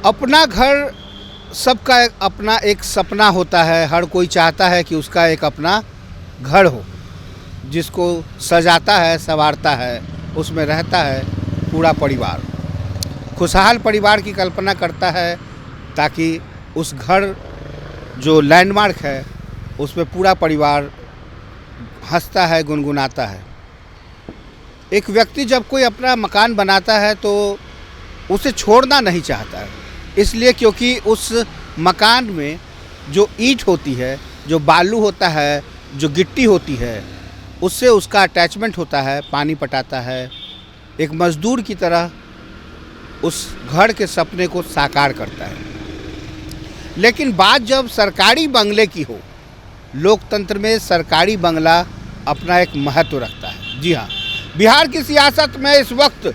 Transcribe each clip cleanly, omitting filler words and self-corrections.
अपना घर सबका अपना एक सपना होता है। हर कोई चाहता है कि उसका एक अपना घर हो, जिसको सजाता है, संवारता है, उसमें रहता है पूरा परिवार। खुशहाल परिवार की कल्पना करता है ताकि उस घर जो लैंडमार्क है उसमें पूरा परिवार हंसता है, गुनगुनाता है। एक व्यक्ति जब कोई अपना मकान बनाता है तो उसे छोड़ना नहीं चाहता है, इसलिए क्योंकि उस मकान में जो ईंट होती है, जो बालू होता है, जो गिट्टी होती है, उससे उसका अटैचमेंट होता है, पानी पटाता है, एक मजदूर की तरह उस घर के सपने को साकार करता है। लेकिन बात जब सरकारी बंगले की हो, लोकतंत्र में सरकारी बंगला अपना एक महत्व रखता है। जी हाँ, बिहार की सियासत में इस वक्त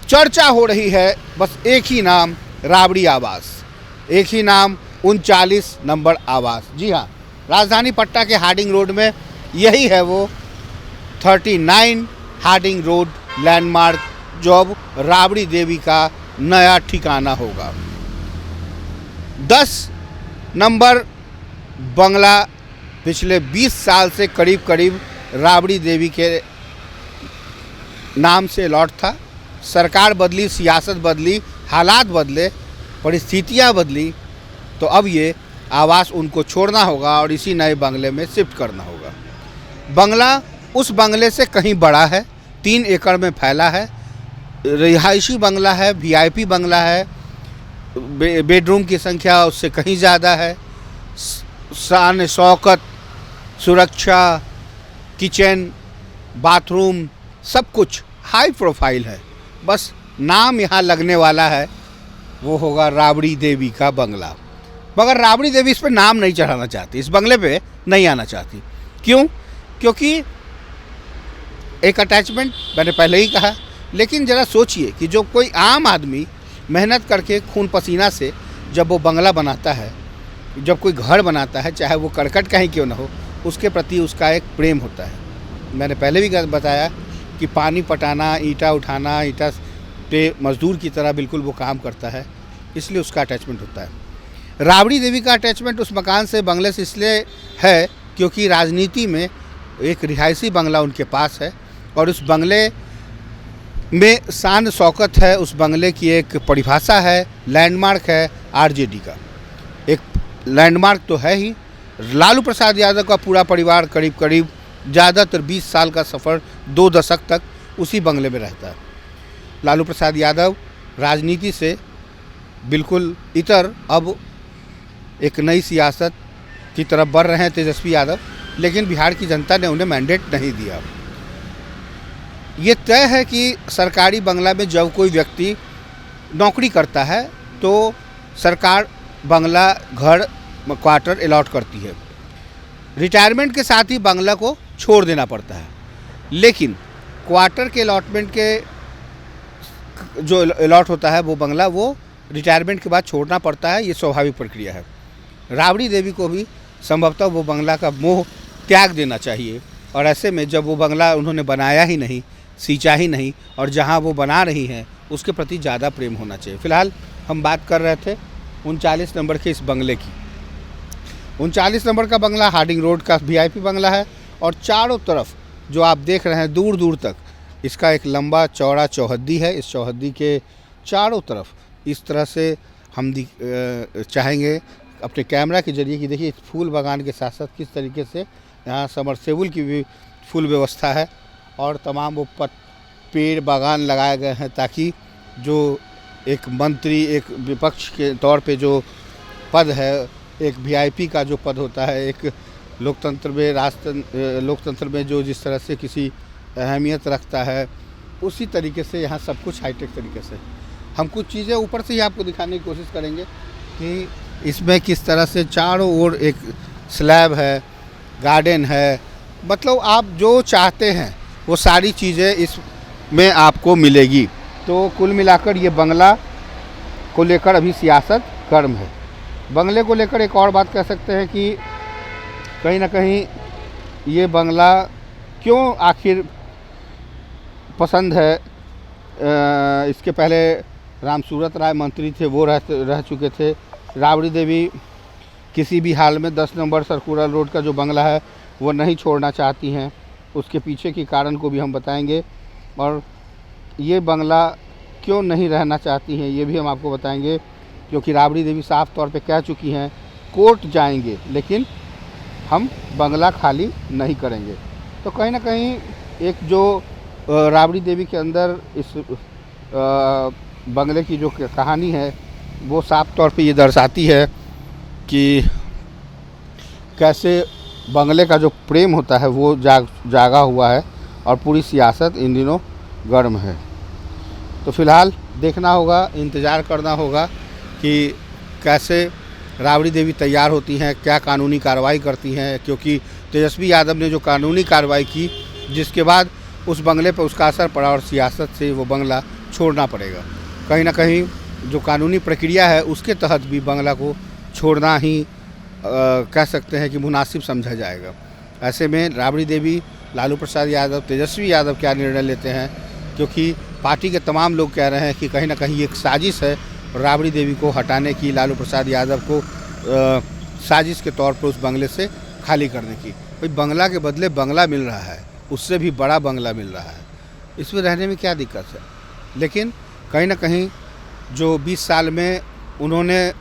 चर्चा हो रही है बस एक ही नाम, राबड़ी आवास। एक ही नाम, 39 नंबर आवास। जी हाँ, राजधानी पटना के हार्डिंग रोड में यही है वो 39 हार्डिंग रोड लैंडमार्क, जो अब राबड़ी देवी का नया ठिकाना होगा। 10 नंबर बंगला पिछले 20 साल से करीब करीब राबड़ी देवी के नाम से अलॉट था। सरकार बदली, सियासत बदली, हालात बदले, परिस्थितियाँ बदली, तो अब ये आवास उनको छोड़ना होगा और इसी नए बंगले में शिफ्ट करना होगा। बंगला उस बंगले से कहीं बड़ा है, 3 एकड़ में फैला है, रिहायशी बंगला है, वीआईपी बंगला है, बेडरूम की संख्या उससे कहीं ज़्यादा है, शान शौकत, सुरक्षा, किचन, बाथरूम, सब कुछ हाई प्रोफाइल है। बस नाम यहाँ लगने वाला है, वो होगा राबड़ी देवी का बंगला। मगर राबड़ी देवी इस पर नाम नहीं चढ़ाना चाहती, इस बंगले पे नहीं आना चाहती। क्यों? क्योंकि एक अटैचमेंट मैंने पहले ही कहा। लेकिन ज़रा सोचिए कि जो कोई आम आदमी मेहनत करके खून पसीना से जब वो बंगला बनाता है, जब कोई घर बनाता है, चाहे वो करकट का ही क्यों ना हो, उसके प्रति उसका एक प्रेम होता है। मैंने पहले भी बताया कि पानी पटाना, ईंटा उठाना, ईंटा पे मजदूर की तरह बिल्कुल वो काम करता है, इसलिए उसका अटैचमेंट होता है। राबड़ी देवी का अटैचमेंट उस मकान से, बंगले से इसलिए है क्योंकि राजनीति में एक रिहायशी बंगला उनके पास है और उस बंगले में शान शौकत है। उस बंगले की एक परिभाषा है, लैंडमार्क है आरजेडी का। एक लैंडमार्क तो है ही। लालू प्रसाद यादव का पूरा परिवार करीब करीब ज़्यादातर 20 साल का सफ़र, 2 दशक तक उसी बंगले में रहता है। लालू प्रसाद यादव राजनीति से बिल्कुल इतर अब एक नई सियासत की तरफ बढ़ रहे हैं, तेजस्वी यादव, लेकिन बिहार की जनता ने उन्हें मैंडेट नहीं दिया। ये तय है कि सरकारी बंगला में जब कोई व्यक्ति नौकरी करता है तो सरकार बंगला, घर, क्वार्टर अलॉट करती है। रिटायरमेंट के साथ ही बंगला को छोड़ देना पड़ता है। लेकिन क्वार्टर के अलॉटमेंट के जो अलॉट होता है वो बंगला, वो रिटायरमेंट के बाद छोड़ना पड़ता है। ये स्वाभाविक प्रक्रिया है। राबड़ी देवी को भी संभवतः वो बंगला का मोह त्याग देना चाहिए। और ऐसे में जब वो बंगला उन्होंने बनाया ही नहीं, सींचा ही नहीं, और जहाँ वो बना रही हैं उसके प्रति ज़्यादा प्रेम होना चाहिए। फ़िलहाल हम बात कर रहे थे 39 नंबर के इस बंगले की। 39 नंबर का बंगला हार्डिंग रोड का वीआईपी बंगला है और चारों तरफ जो आप देख रहे हैं दूर दूर तक इसका एक लंबा चौड़ा चौहद्दी है। इस चौहद्दी के चारों तरफ इस तरह से हम चाहेंगे अपने कैमरा के जरिए कि देखिए इस फूल बागान के साथ साथ किस तरीके से यहाँ समरसेबुल की भी फुल व्यवस्था है और तमाम वो पेड़ बागान लगाए गए हैं ताकि जो एक मंत्री, एक विपक्ष के तौर पे जो पद है, एक वीआईपी का जो पद होता है, एक लोकतंत्र में, लोकतंत्र में जो जिस तरह से किसी अहमियत रखता है, उसी तरीके से यहाँ सब कुछ हाईटेक तरीके से। हम कुछ चीज़ें ऊपर से ही आपको दिखाने की कोशिश करेंगे कि इसमें किस तरह से चारों ओर एक स्लैब है, गार्डन है, मतलब आप जो चाहते हैं वो सारी चीज़ें इसमें आपको मिलेगी। तो कुल मिलाकर ये बंगला को लेकर अभी सियासत गर्म है। बंगले को लेकर एक और बात कह सकते हैं कि कहीं ना कहीं ये बंगला क्यों आखिर पसंद है। इसके पहले रामसूरत राय मंत्री थे, वो रह चुके थे। राबड़ी देवी किसी भी हाल में 10 नंबर सर्कुलर रोड का जो बंगला है वो नहीं छोड़ना चाहती हैं। उसके पीछे के कारण को भी हम बताएंगे, और ये बंगला क्यों नहीं रहना चाहती हैं ये भी हम आपको बताएंगे, क्योंकि राबड़ी देवी साफ तौर पे कह चुकी हैं कोर्ट जाएंगे लेकिन हम बंगला खाली नहीं करेंगे। तो कहीं ना कहीं एक जो राबड़ी देवी के अंदर इस बंगले की जो कहानी है वो साफ तौर पे ये दर्शाती है कि कैसे बंगले का जो प्रेम होता है वो जागा हुआ है, और पूरी सियासत इन दिनों गर्म है। तो फिलहाल देखना होगा, इंतज़ार करना होगा कि कैसे राबड़ी देवी तैयार होती हैं, क्या कानूनी कार्रवाई करती हैं, क्योंकि तेजस्वी यादव ने जो कानूनी कार्रवाई की जिसके बाद उस बंगले पर उसका असर पड़ा और सियासत से वो बंगला छोड़ना पड़ेगा। कहीं ना कहीं जो कानूनी प्रक्रिया है उसके तहत भी बंगला को छोड़ना ही कह सकते हैं कि मुनासिब समझा जाएगा। ऐसे में राबड़ी देवी, लालू प्रसाद यादव, तेजस्वी यादव क्या निर्णय लेते हैं, क्योंकि पार्टी के तमाम लोग कह रहे हैं कि कहीं ना कहीं एक साजिश है राबड़ी देवी को हटाने की, लालू प्रसाद यादव को साजिश के तौर पर उस बंगले से खाली करने की। भाई बंगला के बदले बंगला मिल रहा है, उससे भी बड़ा बंगला मिल रहा है, इसमें रहने में क्या दिक्कत है। लेकिन कहीं ना कहीं जो 20 साल में उन्होंने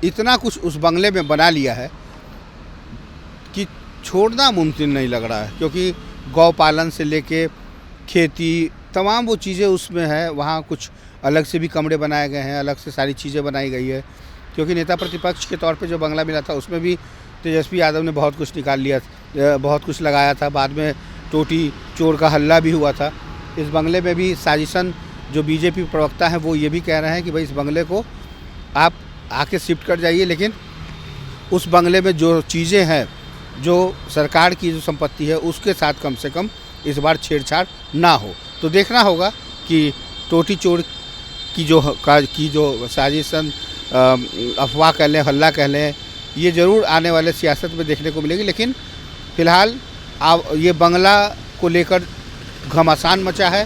इतना कुछ उस बंगले में बना लिया है कि छोड़ना मुमकिन नहीं लग रहा है, क्योंकि गौ पालन से लेके खेती तमाम वो चीज़ें उसमें है। वहाँ कुछ अलग से भी कमरे बनाए गए हैं, अलग से सारी चीज़ें बनाई गई है, क्योंकि नेता प्रतिपक्ष के तौर पे जो बंगला मिला था उसमें भी तेजस्वी यादव ने बहुत कुछ निकाल लिया, बहुत कुछ लगाया था। बाद में टोटी चोर का हल्ला भी हुआ था। इस बंगले में भी साजिशन, जो बीजेपी प्रवक्ता हैं वो ये भी कह रहे हैं कि भाई इस बंगले को आप आके शिफ्ट कर जाइए, लेकिन उस बंगले में जो चीज़ें हैं, जो सरकार की जो संपत्ति है उसके साथ कम से कम इस बार छेड़छाड़ ना हो। तो देखना होगा कि टोटी चोर की जो साजिशन, अफवाह कह लें, हल्ला कह लें, ये ज़रूर आने वाले सियासत में देखने को मिलेगी। लेकिन फ़िलहाल ये बंगला को लेकर घमासान मचा है।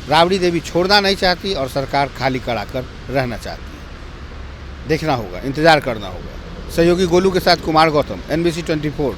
राबड़ी देवी छोड़ना नहीं चाहती और सरकार खाली कराकर रहना चाहती है। देखना होगा, इंतज़ार करना होगा। सहयोगी गोलू के साथ कुमार गौतम, NBC 24।